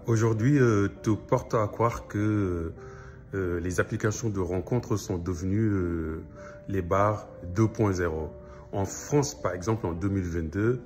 Aujourd'hui, tout porte à croire que les applications de rencontres sont devenues les bars 2.0. En France, par exemple, en 2022,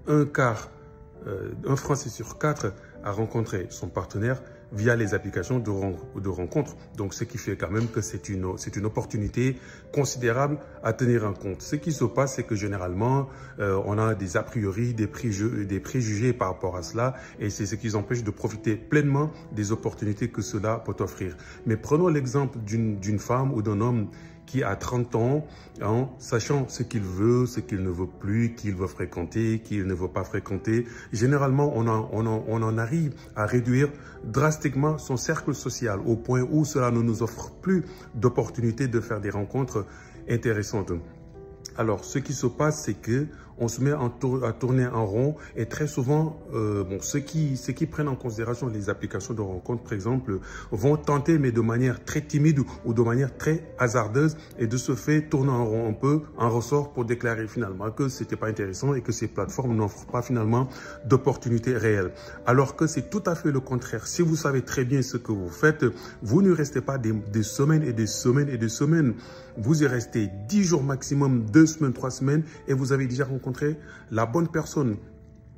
un Français sur 4 a rencontré son partenaire via les applications de rencontres. Donc, ce qui fait quand même que c'est une opportunité considérable à tenir en compte. Ce qui se passe, c'est que généralement, on a des a priori, des préjugés par rapport à cela, et c'est ce qui nous empêche de profiter pleinement des opportunités que cela peut offrir. Mais prenons l'exemple d'une femme ou d'un homme qui a 30 ans, en sachant ce qu'il veut, ce qu'il ne veut plus, qu'il veut fréquenter, qu'il ne veut pas fréquenter. Généralement, on en arrive à réduire drastiquement son cercle social au point où cela ne nous offre plus d'opportunités de faire des rencontres intéressantes. Alors, ce qui se passe, c'est que on se met à tourner en rond, et très souvent, ceux qui prennent en considération les applications de rencontres, par exemple, vont tenter, mais de manière très timide ou de manière très hasardeuse, et de ce fait tourner en rond un peu, en ressort pour déclarer finalement que c'était pas intéressant et que ces plateformes n'offrent pas finalement d'opportunités réelles. Alors que c'est tout à fait le contraire. Si vous savez très bien ce que vous faites, vous ne restez pas des semaines et des semaines et des semaines. Vous y restez 10 jours maximum, 2 semaines, 3 semaines, et vous avez déjà rencontré la bonne personne.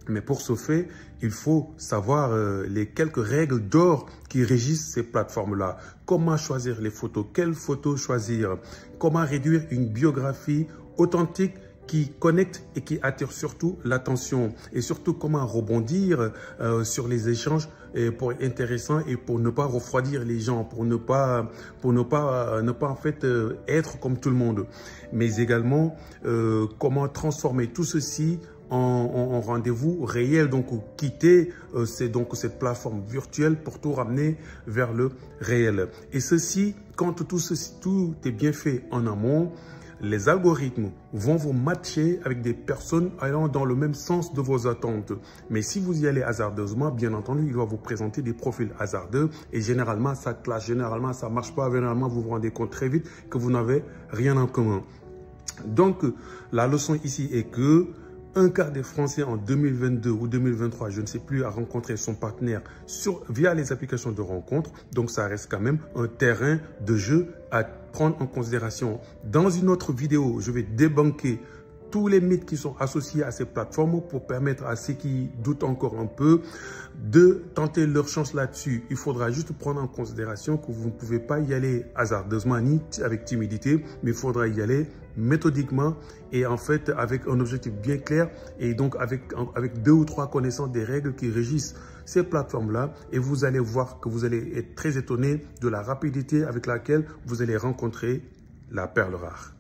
Mais pour ce fait, il faut savoir les quelques règles d'or qui régissent ces plateformes-là. Comment choisir les photos, quelles photos choisir, comment réduire une biographie authentique qui connecte et qui attire surtout l'attention, et surtout comment rebondir sur les échanges pour être intéressant et pour ne pas refroidir les gens, pour ne pas en fait être comme tout le monde, mais également comment transformer tout ceci en rendez-vous réel, donc quitter cette plateforme virtuelle pour tout ramener vers le réel. Et ceci, quand tout est bien fait en amont, les algorithmes vont vous matcher avec des personnes allant dans le même sens de vos attentes. Mais si vous y allez hasardeusement, bien entendu, il va vous présenter des profils hasardeux, et généralement ça clash, généralement ça marche pas, généralement vous vous rendez compte très vite que vous n'avez rien en commun. Donc la leçon ici est que un quart des Français en 2022 ou 2023, je ne sais plus, a rencontré son partenaire via les applications de rencontres. Donc, ça reste quand même un terrain de jeu à prendre en considération. Dans une autre vidéo, je vais débunker tous les mythes qui sont associés à ces plateformes pour permettre à ceux qui doutent encore un peu de tenter leur chance là-dessus. Il faudra juste prendre en considération que vous ne pouvez pas y aller hasardeusement ni avec timidité, mais il faudra y aller méthodiquement et en fait avec un objectif bien clair, et donc avec 2 ou 3 connaissances des règles qui régissent ces plateformes-là, et vous allez voir que vous allez être très étonné de la rapidité avec laquelle vous allez rencontrer la perle rare.